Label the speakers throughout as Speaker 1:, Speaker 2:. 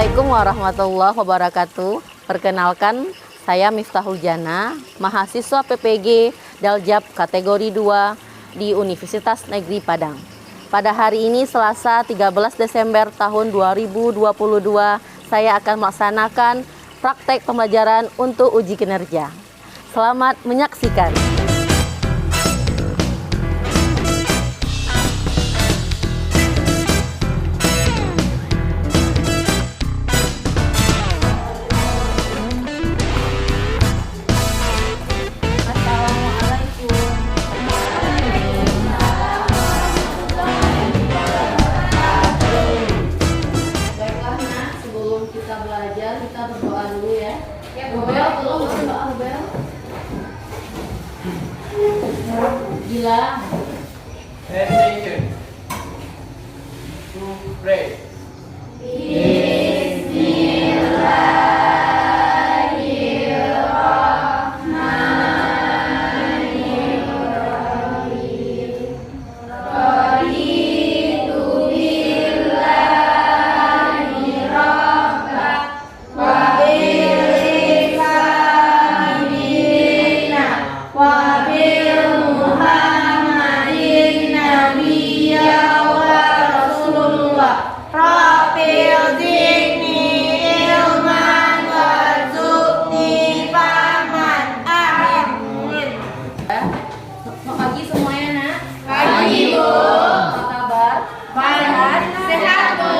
Speaker 1: Assalamualaikum warahmatullahi wabarakatuh. Perkenalkan, saya Miftahul Jana, mahasiswa PPG Daljab kategori 2 di Universitas Negeri Padang. Pada hari ini Selasa 13 Desember tahun 2022, saya akan melaksanakan praktek pembelajaran untuk uji kinerja. Selamat menyaksikan. Kita belajar, kita berdoa dulu ya. Bel, tolong berdoa Bel. Gila.
Speaker 2: Attention. To pray.
Speaker 1: Pagi semuanya nak. Pagi Bu. Apa kabar? Baik. Sehat Bu.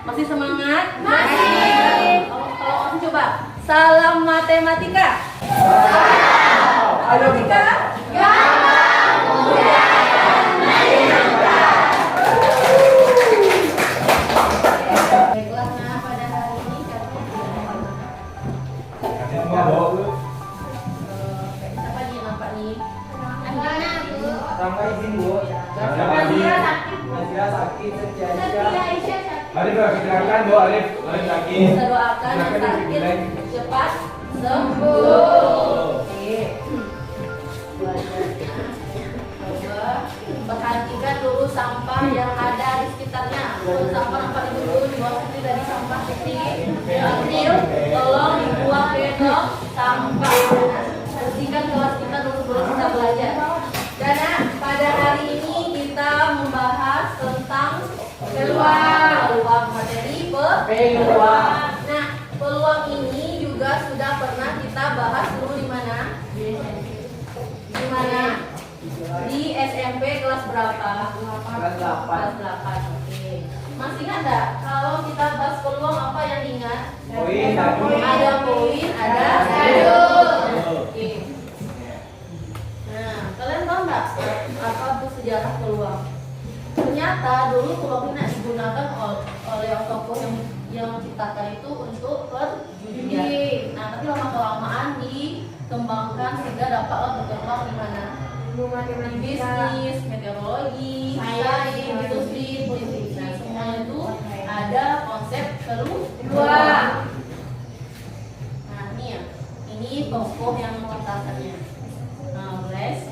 Speaker 1: Masih semangat? Masih. Kalau coba salam matematika. Matematika. Gampang, mudah, dan menyenangkan. Baiklah nah, pada hari ini siapa nih nampak nih?
Speaker 2: Sampai izin Bu. Nazira sakit saja. Mari silakan Bu Arif. Mari sakit.
Speaker 1: Kita doakan yang sakit cepat sembuh. Oke. Belajarnya coba perhatikan dulu sampah yang ada di sekitarnya. Kalau sampah nampak itu dulu di bawah seperti tadi sampah kecil, tolong dibuang ke dong sampah. Bersihkan kelas kita dulu sebelum kita belajar. Karena pada hari ini kita membahas tentang peluang materi peluang. Nah, peluang ini juga sudah pernah kita bahas dulu di mana? Di mana? Di SMP kelas berapa?
Speaker 2: Kelas 8.
Speaker 1: Kelas 8. Oke. Masih ingat enggak kalau kita bahas peluang apa yang diingat?
Speaker 2: Poin, dadu.
Speaker 1: Ada poin, ada dadu. Oke. Nah, kalian tahu nggak apa itu sejarah peluang? Ternyata dulu peluang ini digunakan oleh tokoh yang menciptakan itu untuk perjudian. Nah, tapi lama kelamaan dikembangkan sehingga dapat berkembang di mana? Di bisnis, meteorologi, sains, industri, politik. Nah, semua itu ada konsep peluang. Nah, ini ya, ini tokoh yang menciptakannya. Nah, mulai.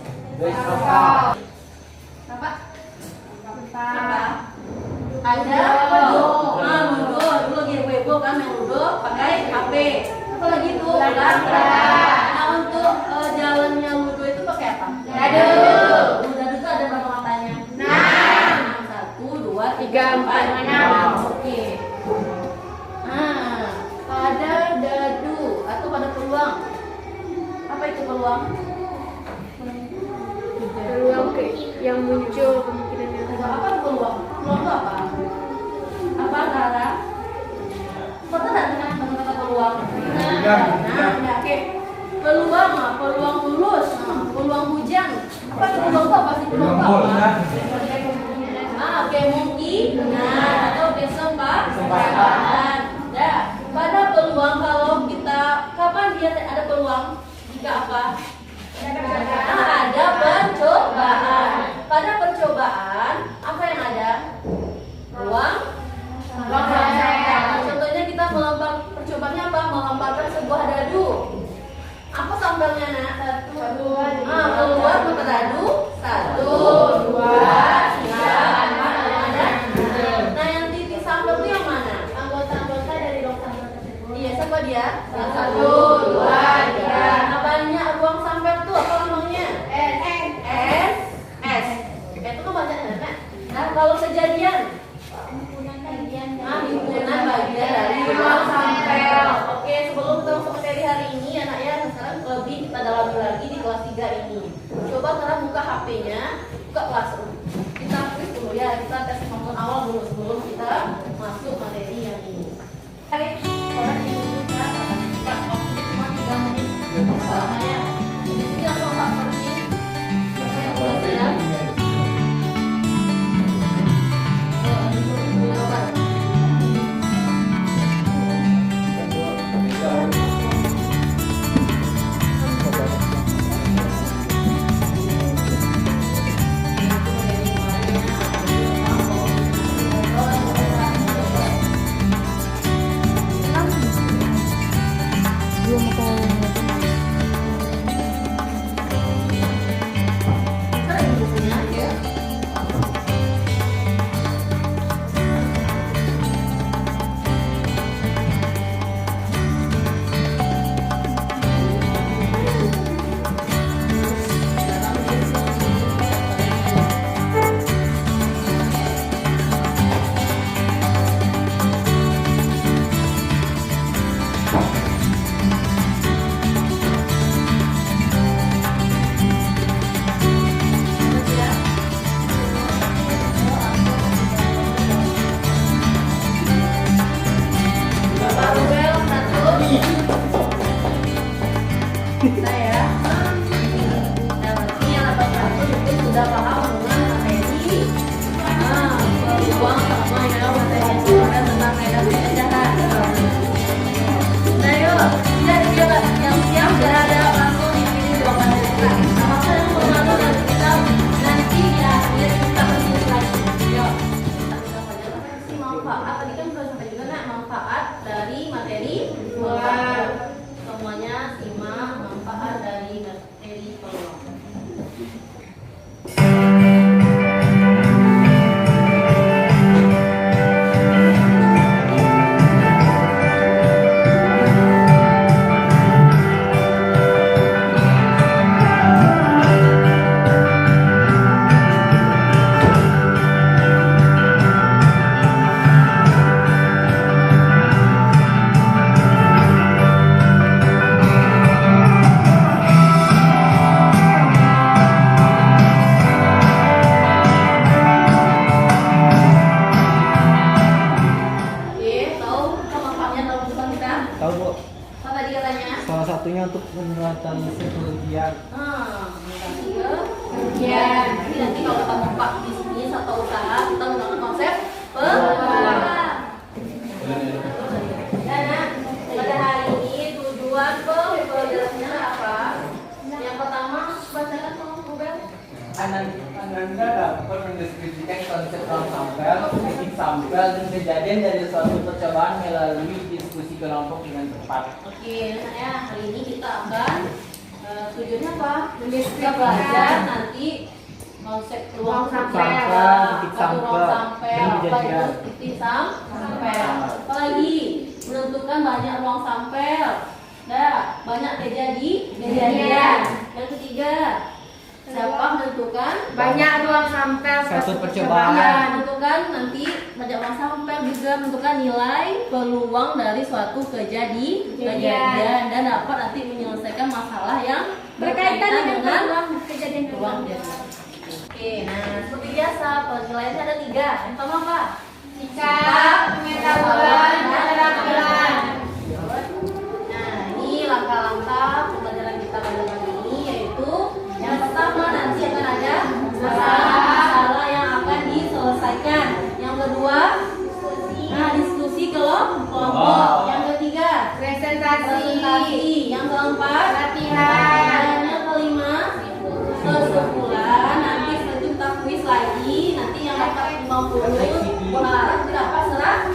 Speaker 1: Apa? Ada ludo. Nah, ludo dulu lagi heboh kan main ludo pakai HP. Apa lagi tuh? Nah, untuk jalannya ludo itu pakai apa? Dadu. Dadu itu ada berapa matanya? 6. 1, 2, 3, 4, 6. Oke. Nah, pada dadu atau pada peluang. Apa itu peluang?
Speaker 3: Peluang yang muncul kemungkinan yang
Speaker 1: Apa peluang? Peluang itu apa? Apa Rara? Pernah nggak dengar kata peluang? Nah, oke. Peluang, peluang lulus, peluang hujan. Apa itu peluang itu apa sih? Peluang itu apa? Oke, mungkin. Nah, atau kesempatan. Nah, pada peluang kalau kita kapan dia ada peluang? Jika apa? Ada percobaan. Pada percobaan apa yang ada? Ruang. Contohnya kita melempar percobaannya apa? Melemparkan sebuah dadu. Apa sambelnya nak? Keluar maka dadu. 1, 2, 3, 4, 5. Nah, yang titik sambel itu yang mana? Anggota-anggota Itu kan banyak nenek. Nah, kalau kejadian himpunan bagian dari ruang sampel. Oke, sebelum kita masuk materi hari ini, anak ya, sekarang lebih kita dalami lagi di kelas 3 ini. Coba sekarang buka HP-nya, buka Classroom. Kita quiz dulu ya, kita tes kemampuan awal dulu sebelum kita masuk materi yang ini. Oke, orang ini kita waktu cuma 3 menit. Soalnya di sini langsung tak pergi. Semuanya simak manfaat dari materi peluang.
Speaker 4: Tahu Bu,
Speaker 1: Apa tadi katanya?
Speaker 4: salah satunya untuk mengurangi kerugian.
Speaker 1: Kerugian. Nanti kalau kita buka bisnis atau usaha, kita menggunakan konsep peluang. Dan pada hari ini tujuan pembelajarannya apa? Yang pertama, bacakan tolong Rubel.
Speaker 4: Ananda dapat mendeskripsikan konsep ruang sampel, titik sampel, dan kejadian dari suatu percobaan melalui diskusi kelompok dengan tepat.
Speaker 1: Oke, nah hari ini kita akan tujuannya apa? Kita belajar nanti konsep ruang sampel,
Speaker 4: titik
Speaker 1: satu ruang
Speaker 4: sampel,
Speaker 1: sampel,
Speaker 4: dan
Speaker 1: apa itu
Speaker 4: kejadian.
Speaker 1: titik sampel. Apalagi menentukan banyak ruang sampel, banyak kejadian. Yang ketiga, siapa menentukan
Speaker 3: Banyak ruang sampel
Speaker 4: Satu
Speaker 3: satu
Speaker 4: percobaan.
Speaker 1: Ya, menentukan nanti banyak ruang sampel juga menentukan nilai peluang dari suatu kejadian dan dapat nanti menyelesaikan masalah yang
Speaker 3: berkaitan dengan ruang kejadian
Speaker 1: ruang kejadian. Oke, nah seperti biasa penilaiannya ada 3. Yang pertama apa?
Speaker 3: Sikap, pengetahuan, dan keterampilan.
Speaker 1: Nah, ini langkah-langkah pembelajaran kita pada hari ini yaitu yang pertama nanti akan ada masalah yang akan diselesaikan. Yang kedua, diskusi kelompok. Yang ketiga, presentasi. Yang keempat, latihan. Dan yang kelima, kesimpulan. Nanti selanjutnya kita kuis lagi. Nanti yang dapat 50 berharap tidak dapat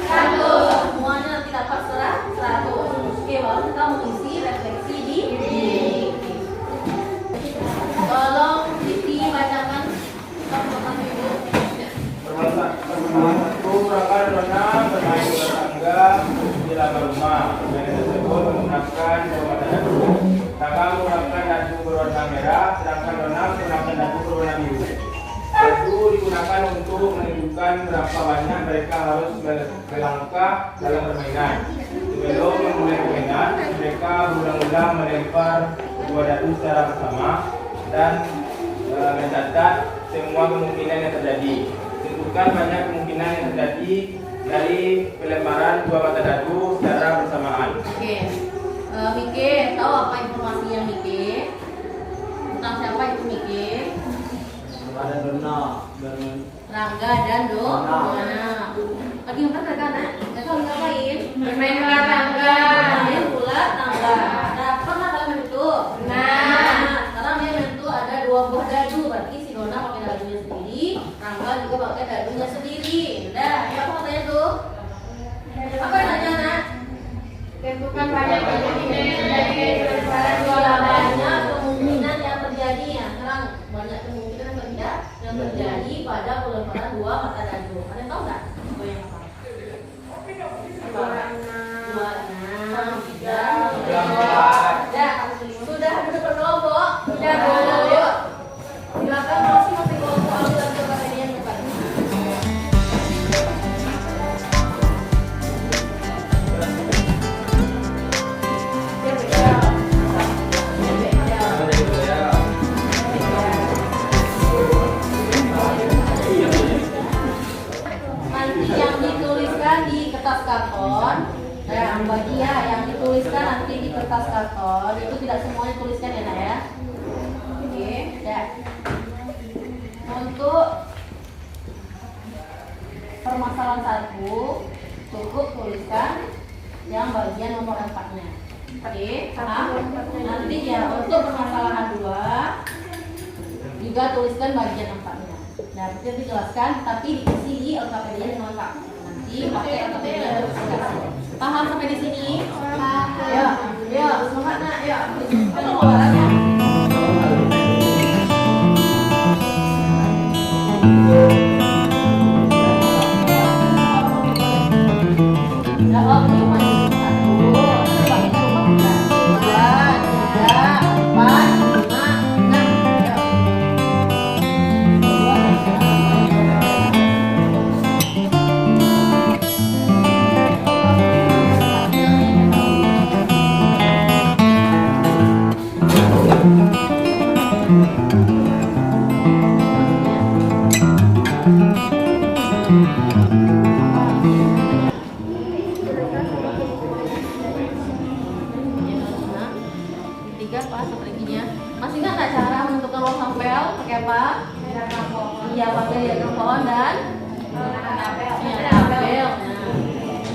Speaker 1: 100. Semuanya nanti dapat 100. Oke, baru kita mengisi refleksi di tolong Siti bacakan pertanyaan Ibu.
Speaker 2: Permasalahan menggunakan zona bermain bola tangga di laga rumah. Permainan tersebut menggunakan berwarna dadu. Kakak menggunakan dadu berwarna merah, sedangkan Dona menggunakan dadu berwarna biru. Dadu digunakan untuk menunjukkan berapa banyak mereka harus melangkah dalam permainan. Sebelum memulai permainan, mereka berulang-ulang melempar dua dadu secara bersama dan mencatat semua kemungkinan yang terjadi. Tentukan banyak kemungkinan yang terjadi dari pelemparan dua mata dadu secara bersamaan.
Speaker 1: Oke, Mike, tahu apa informasinya Mike? Tentang siapa itu Mike?
Speaker 4: Ada Dona dan
Speaker 1: Rangga dan Dona. Lagi ngapain mereka nak? Mereka lagi ngapain?
Speaker 3: Bermain ular tangga.
Speaker 1: Bermain ular tangga. Nah, pernah kalian main itu? Nah, sekarang dia main itu ada dua buah dadu. Berarti si Dona pakai dadunya sendiri, Rangga juga pakai dadunya sendiri. Udah, apa katanya tuh? Apa yang nanya nak?
Speaker 3: Tentukan banyak kemungkinan dari pelemparan dua
Speaker 1: Iya,
Speaker 3: mata.
Speaker 1: banyak kemungkinan yang terjadi ya. Sekarang banyak kemungkinan yang terjadi pada pelemparan dua mata dadu. Ada yang tahu nggak? Apa yang apa? Dua, enam, tiga, empat. Sudah ada kelompok. Sudah boleh. Silakan masing-masing kelompok ambil gambar ini yang depan. Nanti yang dituliskan di kertas karton, bagi ya yang dituliskan nanti di kertas karton itu tidak semuanya tuliskan ya nak ya. Oke, ya. Untuk permasalahan 1 cukup tuliskan yang bagian nomor 4-nya. Oke, nanti ya untuk permasalahan 2 juga tuliskan bagian 4-nya. Nah, itu dijelaskan tapi diisi di LKPD dengan lengkap. Nanti pakai LKPD verifikasi. Paham sampai di sini? Ya, ya, semangat nak, ya. Itu olahraga. Jawab cuma 1. Bagi ke rumah 2, 3, 4, 5, 6. Tiga apa strateginya? Masih nggak ada cara menentukan ruang sampel pakai apa? Iya pakai diagram pohon dan tabel.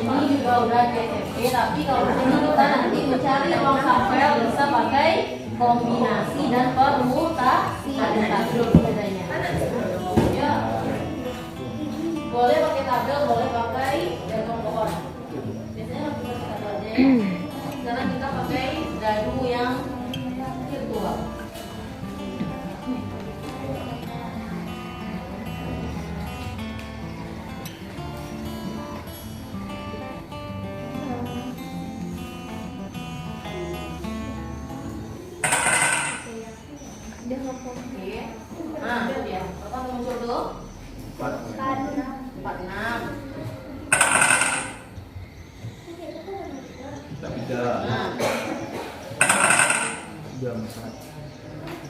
Speaker 1: Nah, ini juga udah KTP, tapi kalau di sini kita nanti mencari ruang sampel bisa pakai kombinasi dan permutasi. Ada bedanya. Ya. Boleh pakai tabel, boleh pakai diagram pohon. Biasanya pakai tabel aja ya. Sekarang kita pakai dadu yang virtual. Oke. Nah, itu dia. Berapa muncul tuh? 46. Nah.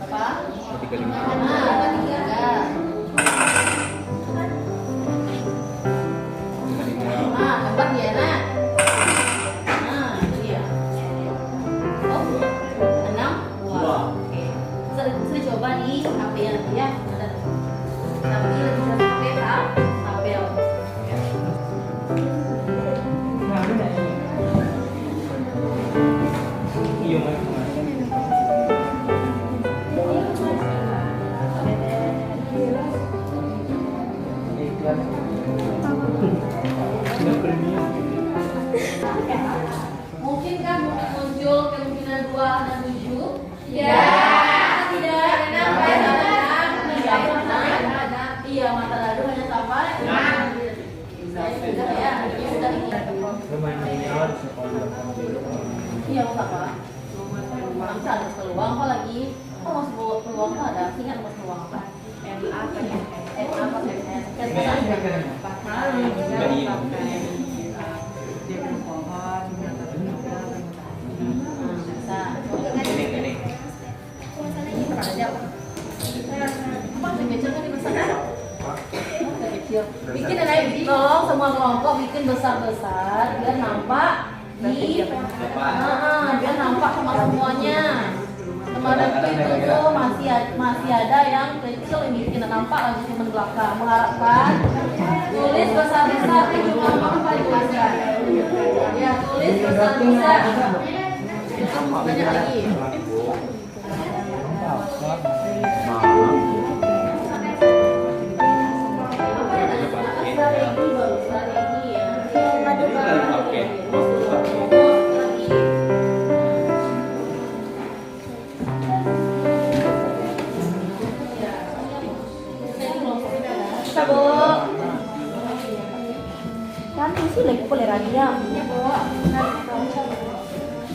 Speaker 1: Apa? 35. Nah, 33. Nah, dapat dia, nak. Nah, itu dia. Oh, 6, 2. Oke. Sering coba di HP ya nanti ya. Ada. Tapi lebih ke HP tabel. Mungkin kan muncul kemungkinan 2 dan 7? Ya. Tidak. Iya, mata dadu hanya sampai 6. Sudah ya, ini sudah ini. Iya, mau apa? Bisa ada peluang apa lagi? Oh, mas peluang apa ada? Ingat mas peluang apa? MA apa ya? MA apa ya? kalau kelompok bikin besar-besar biar nampak di biar nampak sama semuanya. Kemarin itu masih ada yang kecil yang bikin nampak lagi cuma belakang. Mengharapkan tulis besar-besar di jumlah apa dituliskan. Ya, tulis besar-besar. Banyak lagi. Strategi baru, strategi ya. Bisa, Bu. Kan sih lagi boleh radio. Ya, Bu.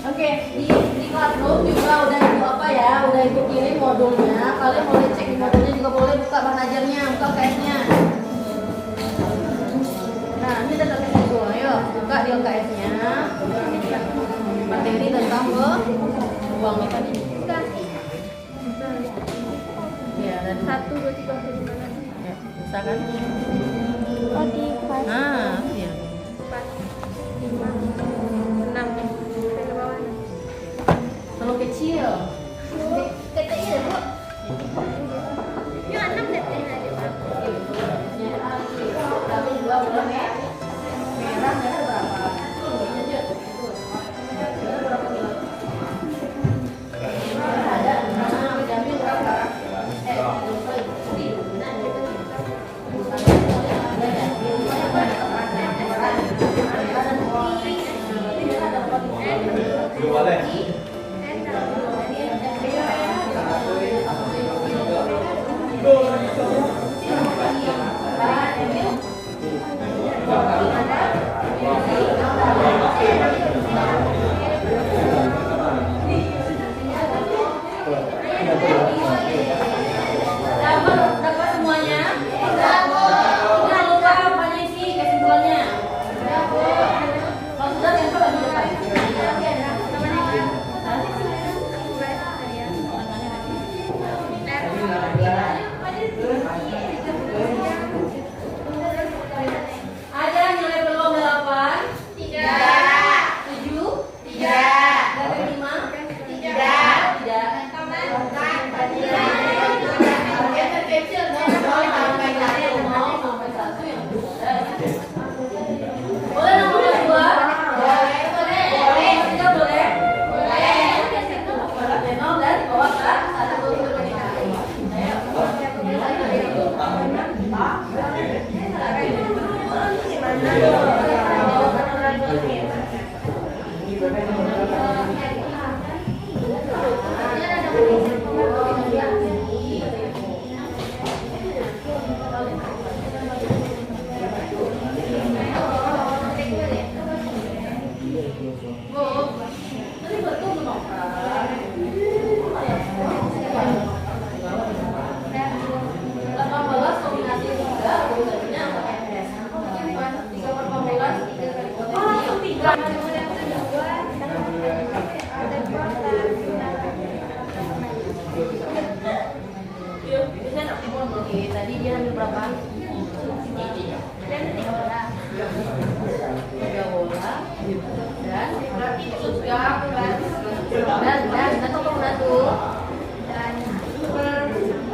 Speaker 1: Oke, di Classroom juga udah ibu apa ya, udah ibu kirim modulnya. Kalian boleh cek di modulnya juga boleh buka bahan ajarnya, buka UKS-nya. Nah, ini kita kasih dulu, ayo buka di UKS-nya. Materi tentang uang mekanika. Ya, dan
Speaker 3: 1, 2, 3, 4, 5, 6.
Speaker 1: ya, bisa kan?
Speaker 3: Oh, di kelas
Speaker 1: Nah, iya.
Speaker 3: 4, 5, 6. Sampai ke bawah.
Speaker 1: Terlalu kecil.
Speaker 3: Kecil, Bu. Ya, 6 deh aja, Pak.
Speaker 1: Tapi juga boleh merah ada berapa? Ada, diambil berapa?
Speaker 2: Belum boleh.
Speaker 1: Dapat semuanya? Jangan lupa apanya isi kesimpulannya. Kalau sudah yang bagi depan. Ada nilai peluang 8, 7, 5, 3. Yang terkecil boleh sampai 1 yang boleh nomor 2? Boleh. 3 boleh? Boleh. Nol dan bawah kan? 1, 2, Oke, tadi dia ambil berapa? 3 bola dan tolong satu.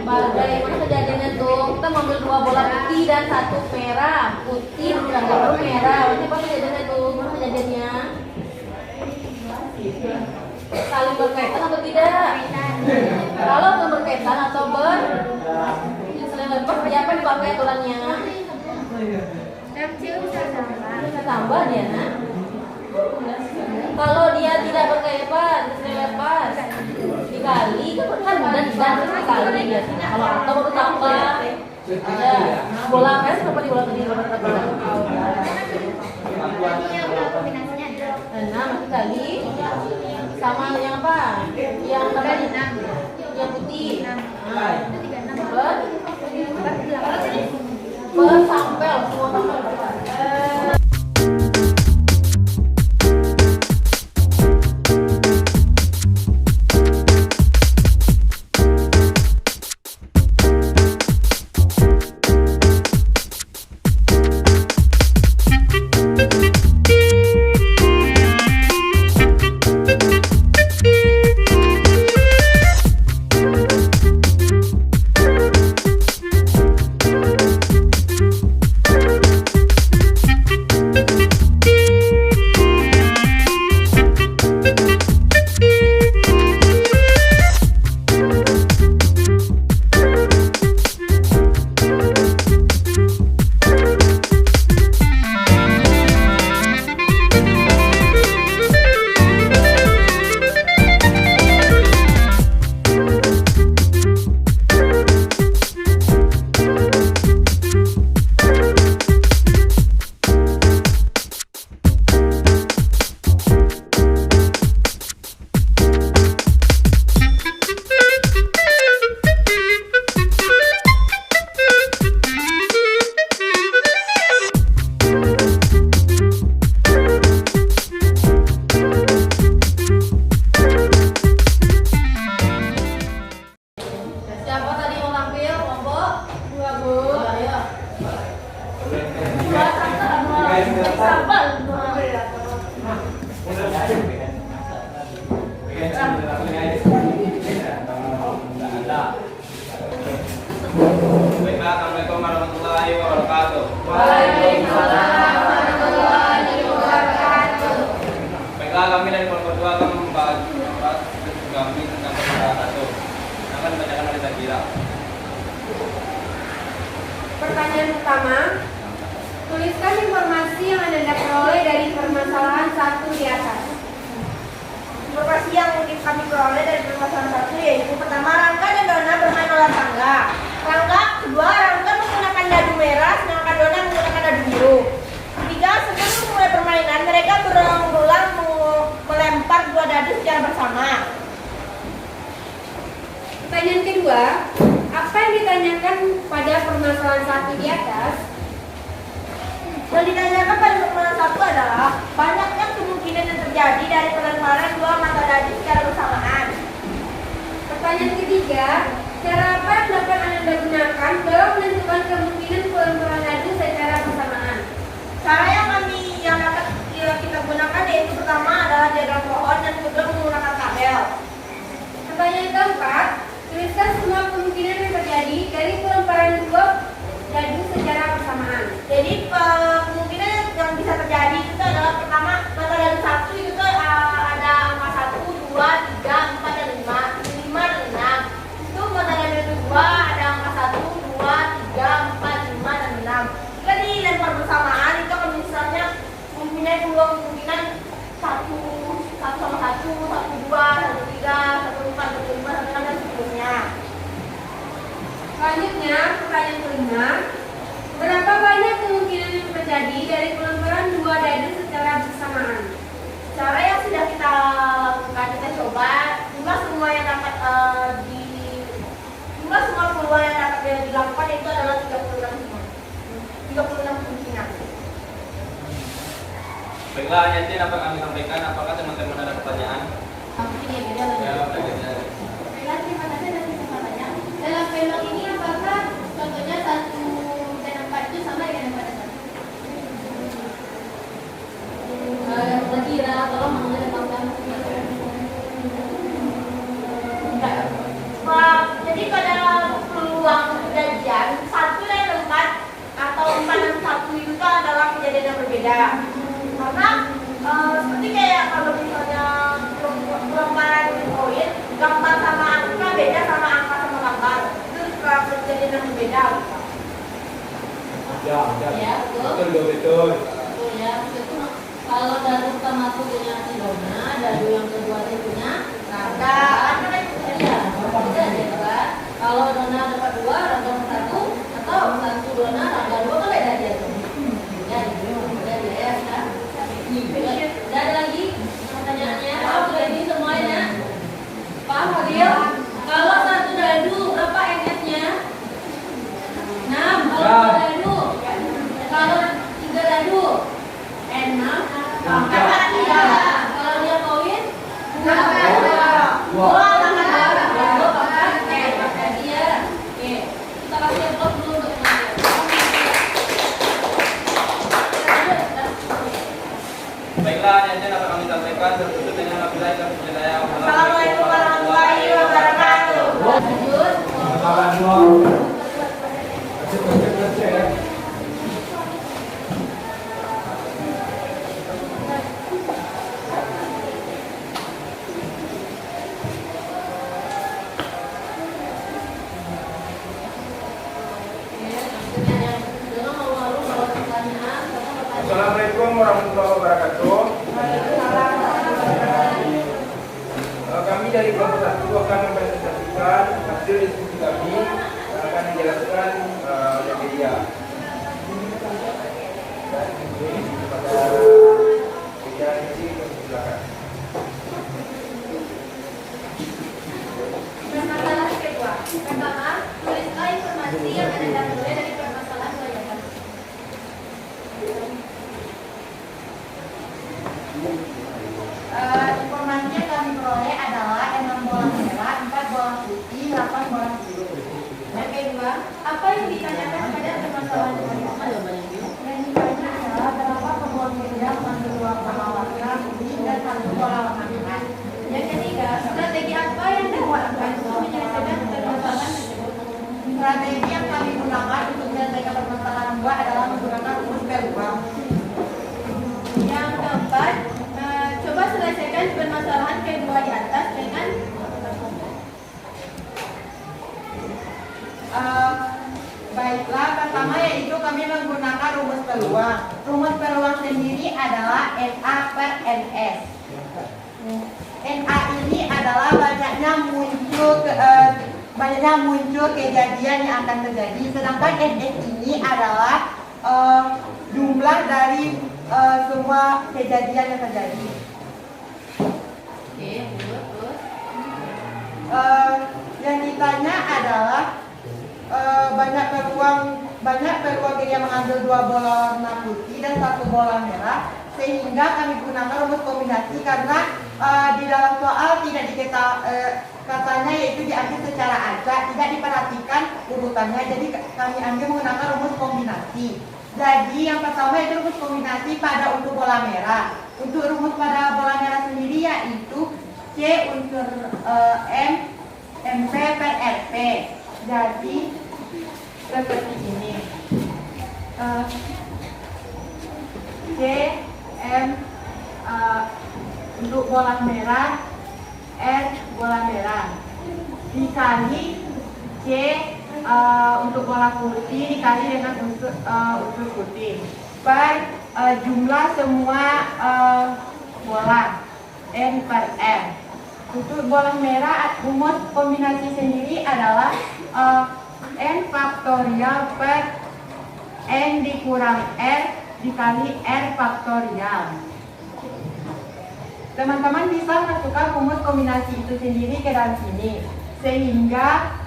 Speaker 1: Bagaimana kejadiannya tuh? Kita mengambil 2 bola putih dan 1 merah. Putih dan 1 merah. Ini apa kejadiannya tuh? Mana kejadiannya? Saling berkaitan atau tidak? Kalau berkaitan atau berselelepas, siapa yang dipakai aturannya? Bisa tambah dia, nah. Kalau dia tidak berkaitan, selelepas, dikali kan dan dikali ya. Kalau atau baru tambah. Ada bola kan berapa di bola tadi? Enam kali sama yang apa? Yang tadi yang putih. Sampel semua sampel. sambal.
Speaker 2: Baiklah, Assalamualaikum warahmatullahi wabarakatuh.
Speaker 1: Waalaikumsalam warahmatullahi wabarakatuh.
Speaker 2: Baiklah, kami dari kelompok 2 akan membahas kami tentang permasalahan 1. Akan dibacakan oleh Zakira.
Speaker 3: Pertanyaan pertama, tuliskan informasi yang Anda peroleh dari permasalahan 1 di atas.
Speaker 5: Informasi yang kami peroleh dari permasalahan 1 yaitu pertama, Rangga dan Dona bermain ular tangga. Kedua, Rangga menggunakan dadu merah, sedangkan Dona menggunakan dadu biru. Ketiga, sebelum memulai permainan, mereka berulang-ulang melempar 2 dadu secara bersama.
Speaker 3: Pertanyaan kedua, apa yang ditanyakan pada permasalahan 1 di atas?
Speaker 5: Yang ditanyakan pada permasalahan 1 adalah banyaknya kemungkinan yang terjadi dari pelemparan 2 mata dadu secara bersamaan.
Speaker 3: Pertanyaan ketiga, cara apa yang dapat Anda gunakan dalam menentukan kemungkinan pelemparan dadu secara bersamaan?
Speaker 5: Cara yang dapat kita gunakan yaitu pertama adalah diagram pohon dan kedua menggunakan tabel.
Speaker 3: Pertanyaan keempat, tuliskan semua kemungkinan yang terjadi dari pelemparan 2 dadu secara bersamaan.
Speaker 5: Jadi kemungkinan yang bisa terjadi itu adalah pertama mata dadu 1 itu ada angka 1, 2, 3, 4 dan 5 dan 6. Itu mata dadu 2 ada angka 1, 2, 3, 4, 5 dan 6. Jika dilempar bersamaan itu akan misalnya kemungkinan 1 sama 1, 1, 2, 1, 3, 1, 4, 1, 5, 1, 6 dan seterusnya.
Speaker 3: Selanjutnya, pertanyaan kelima, berapa banyak kemungkinan yang terjadi dari pelemparan 2 dadu secara bersamaan?
Speaker 5: Cara yang sudah kita lakukan, kita coba jumlah semua yang dapat jumlah semua peluang yang dapat dilakukan itu adalah 36 semua. 36 kemungkinan.
Speaker 2: Baiklah, nanti dapat kami sampaikan. Apakah teman-teman ada pertanyaan?
Speaker 1: Ini beda lagi.
Speaker 2: Ya, pertanyaannya.
Speaker 1: Baiklah, terima kasih atas kesempatannya. Dalam film ini apakah contohnya 1 dan 4 itu sama dengan 4 dan 1? Zakira, tolong mengetapkan.
Speaker 5: Jadi pada peluang kejadian 1 dan 4 atau 4 dan 1 itu adalah kejadian yang berbeda. Karena seperti kayak kalau misalnya pelemparan koin, gambar sama angka beda sama angka sama gambar. Itu kejadian yang berbeda.
Speaker 2: Ya,
Speaker 1: Ya, betul.
Speaker 2: betul.
Speaker 1: Betul ya. Itu kalau dadu pertama itu punya si Dona, dadu yang kedua itu punya Rangga. Iya, beda ya kan? Kalau Dona dapat 2, Rangga 1, atau 1 Dona, Rangga 2 kan beda dia tuh. Ya, beda dia ya kan? Tidak ada lagi pertanyaannya. Sudah ini semuanya. Paham Fadil? Kalau 1 dadu berapa NS-nya? 6. Kalau 2 dadu. Kalau 3 dadu. 6. Kalau dia koin, 2. Kita kasih blok dulu untuk
Speaker 2: Baiklah, nanti dapat kami sampaikan. Tertutup dengan wabillahi taufiq wal hidayah.
Speaker 5: Assalamualaikum warahmatullahi wabarakatuh.
Speaker 1: lanjut.
Speaker 2: Assalamualaikum warahmatullahi wabarakatuh. Kami dari kelompok 1 akan mempresentasikan hasil diskusi kami yang akan dijelaskan oleh media. Dan ini kepada media ini silakan.
Speaker 1: Permasalahan kedua. Pertama, tulislah informasi yang Anda peroleh dari permasalahan kebanyakan.
Speaker 5: Informasi yang kami peroleh adalah 6 bola merah, 4 bola putih, 8 bola biru.
Speaker 1: Yang kedua, apa yang ditanyakan pada permasalahan kebanyakan?
Speaker 5: Yang ditanya adalah berapa kebola
Speaker 6: 2 adalah menggunakan rumus peluang.
Speaker 3: Yang keempat, coba selesaikan permasalahan kedua di atas dengan
Speaker 6: Baiklah, pertama yaitu kami menggunakan rumus peluang. Rumus peluang sendiri adalah NA per NS. NA ini adalah banyaknya muncul kejadian yang akan terjadi. Sedangkan NS ini adalah jumlah dari semua kejadian yang terjadi.
Speaker 1: Oke, terus.
Speaker 6: Yang ditanya adalah banyak peluang dia mengambil 2 bola warna putih dan 1 bola merah, sehingga kami gunakan rumus kombinasi karena di dalam soal tidak katanya yaitu diambil secara acak, tidak diperhatikan urutannya, jadi kami ambil menggunakan rumus kombinasi. Jadi yang pertama itu rumus kombinasi pada untuk bola merah. Untuk rumus pada bola merah sendiri yaitu C unsur M MP per RP. Jadi seperti ini. C M untuk bola merah, R bola merah dikali C untuk bola putih dikali dengan unsur putih per jumlah semua bola N per M. Untuk bola merah rumus kombinasi sendiri adalah N faktorial per N dikurang R dikali R faktorial. Teman-teman bisa masukkan rumus kombinasi itu sendiri ke dalam sini, sehingga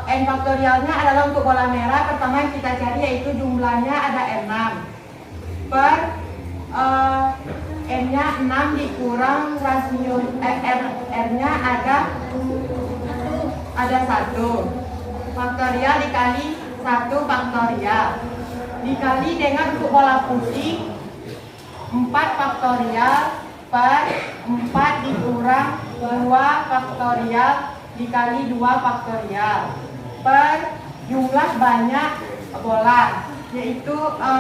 Speaker 6: N faktorialnya adalah untuk bola merah. Pertama yang kita cari yaitu jumlahnya ada 6 per N-nya 6 dikurang rasio R-nya ada 1 faktorial dikali 1 faktorial dikali dengan untuk bola putih 4 faktorial per 4 dikurang 2 faktorial dikali 2 faktorial per jumlah banyak bola yaitu 18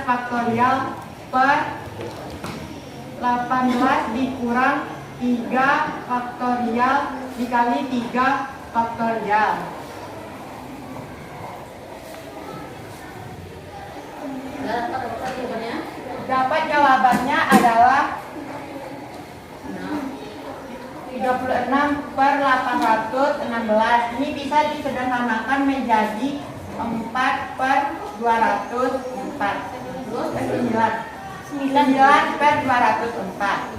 Speaker 6: faktorial per 18 dikurang 3 faktorial dikali 3 faktorial. Dapat jawabannya adalah 36 per 816. Ini bisa disederhanakan menjadi 4 per 204. Terus 9 per 204.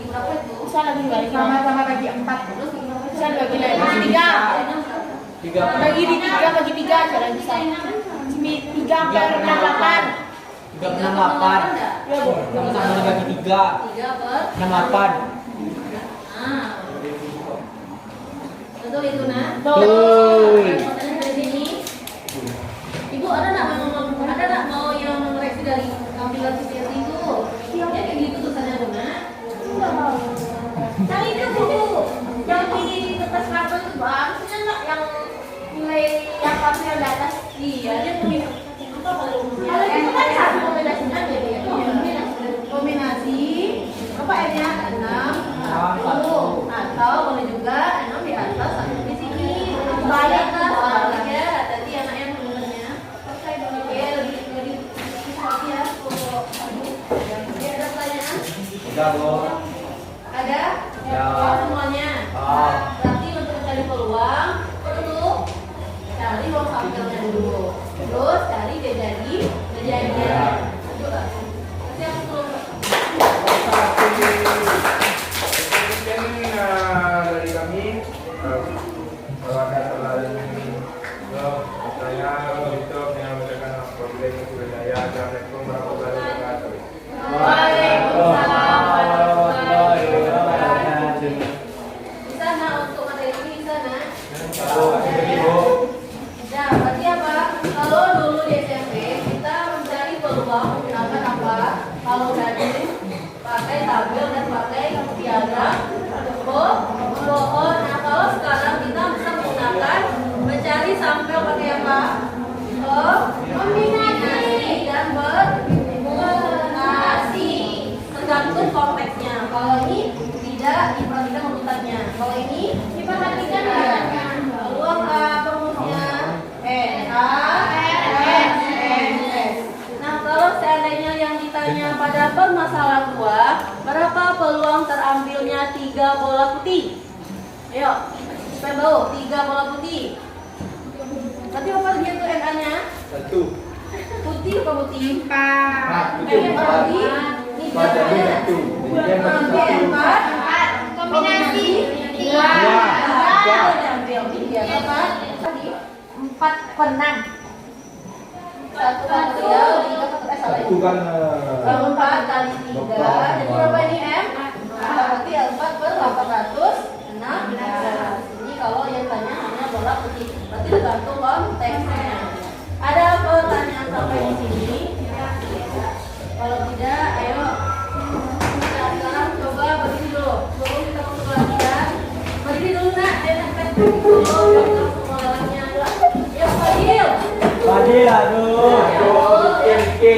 Speaker 1: Bisa lagi balik.
Speaker 6: Sama-sama bagi 4.
Speaker 1: Bisa bagi 3. Bagi 3 bagi 3 cara bisa. 3 per 68.
Speaker 4: 3 per 68. Sama-sama dibagi 3.
Speaker 1: 3 per
Speaker 4: 68.
Speaker 1: Betul itu nah?
Speaker 4: Betul.
Speaker 1: Dari sini. Ibu ada nggak mau yang mengoreksi dari tampilan CCTV itu? Ya kayak gitu tulisannya tuh nah.
Speaker 5: Tadi itu buku yang di kertas karton itu maksudnya nggak yang nilai yang pasir di atas.
Speaker 1: Iya, dia punya apa kalau
Speaker 5: Kalau itu kan satu kombinasinya beda ya.
Speaker 1: kombinasi apa R-nya 6 atau boleh juga 6 di atas 1 di sini.
Speaker 5: Banyak
Speaker 1: Atas
Speaker 5: lah.
Speaker 1: ya, tadi anaknya benernya. Oke, lebih hati ya. Oke, ada pertanyaan?
Speaker 4: Udah, Bu.
Speaker 1: Ada?
Speaker 4: Ya.
Speaker 1: Semuanya. Berarti untuk mencari peluang perlu cari ruang sampelnya dulu. Terus cari kejadian. Coba. Nanti aku tolong.
Speaker 2: Mungkin dari kami kalau ada terlalu saya untuk menyampaikan problem budaya. Assalamualaikum warahmatullahi wabarakatuh.
Speaker 1: Waalaikumsalam warahmatullahi wabarakatuh. Bisa nak untuk materi ini bisa nak? Ya, berarti apa? Kalau dulu di SMP kita mencari peluang Kalau ini diperhatikan ya. Peluang perumusnya S. Nah, kalau seandainya yang ditanya pada permasalahan 2, berapa peluang terambilnya 3 bola putih? Ayo, supaya bau 3 bola putih. Berarti apa dia tuh NA-nya?
Speaker 2: 1.
Speaker 1: Putih apa putih? 4.
Speaker 2: Putih.
Speaker 1: Putih. Ini jadinya. Ambil 4. Kombinasi 2. Ambil 3. Apa? Tadi 4/6. 1 kali 3 salah.
Speaker 2: 1 kan
Speaker 1: 4 kali 3. Jadi berapa ini M? Berarti 4/806. Ini kalau yang tanya hanya bola putih. Berarti tergantung konteksnya. Ada pertanyaan sampai di sini? Kalau tidak, ayo. Nah, sekarang coba berdiri dulu. Sebelum kita masuk latihan, berdiri dulu nak. Tes dulu. Kita semua latihannya adalah. Ya Fadil.
Speaker 4: Fadil, aduh.
Speaker 1: Oke.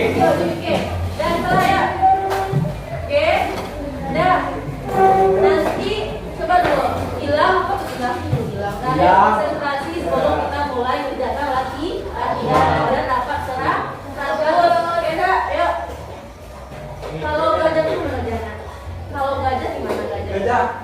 Speaker 1: Dan salah ya. Oke. Dah. Nanti coba dulu. Hilang apa hilang? Hilang. Nah, ada konsentrasi sebelum kita mulai kerjakan latihan. Dan dapat serah. Oke dah. Ayo. Kalau gajah itu gimana gajahnya? Kalau gajah gimana gajah?
Speaker 2: Gajah.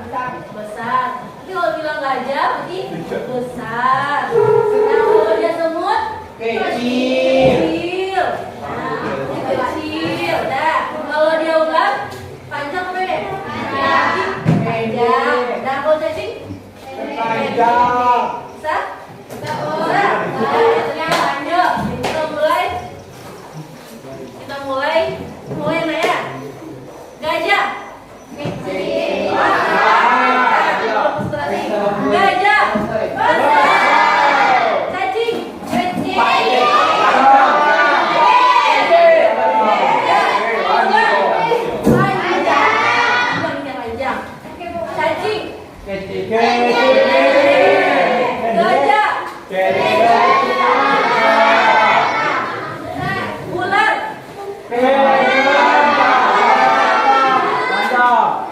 Speaker 1: Besar. Tapi kalau bilang gajah berarti besar. Nah, kalau dia semut kecil. Nah, ini kecil. Dah. Kalau dia ular panjang apa ya? Panjang. Nah, kalau cacing?
Speaker 2: Panjang.
Speaker 1: Bisa? Bisa. Nah, itu lanjut. Kita mulai. Mulai mana ya? Gajah. Kecil. Gajah. Besar. Cacing. Kecil. Panjang. Cacing. Gajah. Ular.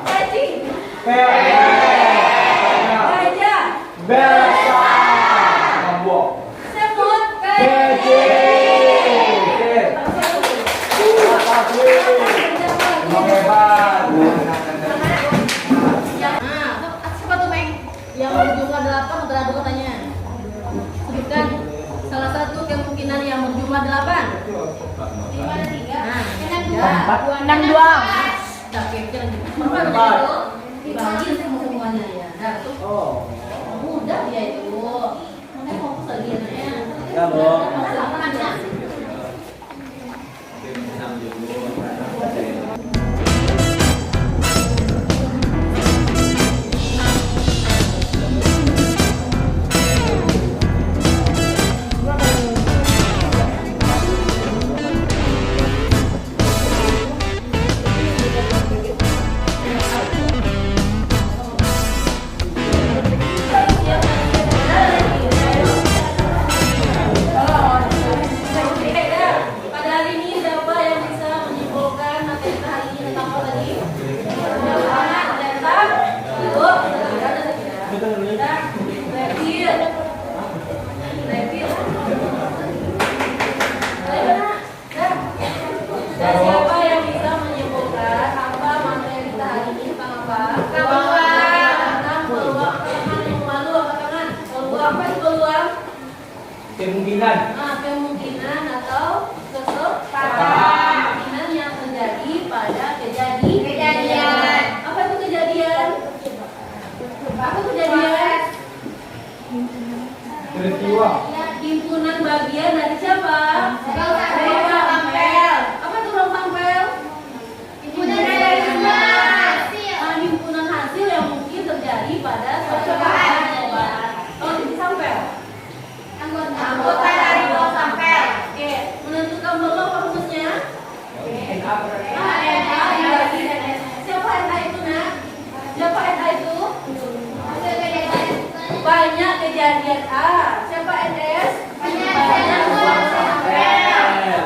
Speaker 1: Cacing. Gajah. Semut. Siapa tuh Meng? Yang berjumlah 8 berapa katanya? Sebutkan salah satu kemungkinan yang berjumlah 8. 5 dan 3. Nah,
Speaker 3: 6 doang.
Speaker 1: Oke, berapa dibagi semuanya ya. Nah, tuh mudah dia itu. Makanya fokus lagi anaknya.
Speaker 4: Ya, Bu.
Speaker 1: Pada hari ini siapa yang bisa menyimpulkan materi hari ini tentang apa tadi? Jawaban tentang ibu, dan siapa yang bisa menyimpulkan apa materi kita hari ini tentang apa? Tentang peluang kelemahan yang malu apa tangan? Peluang apa itu peluang?
Speaker 4: Kemungkinan.
Speaker 1: Kemungkinan atau kemungkinan yang terjadi pada kejadian. Apa itu kejadian? Apa kejadian?
Speaker 2: Peristiwa.
Speaker 1: Himpunan bagian dari siapa? Tampel. Apa itu ruang tampel? Himpunan hasil yang mungkin terjadi pada suatu percobaan. Kalau di sampel? Anggota dari ruang tampel. Oke, menentukan peluang apa rumusnya? Siapa NA itu nak? Siapa NA itu? Banyak kejadian A. Siapa NS? Banyak ruang tampel.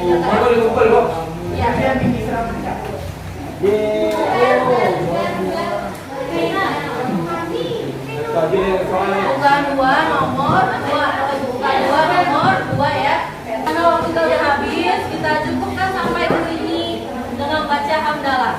Speaker 2: Kumpul, Bu.
Speaker 1: Ya. Bukan dua nomor dua ya. Karena waktu kita udah habis, kita cukupkan sampai ke sini dengan baca hamdalah.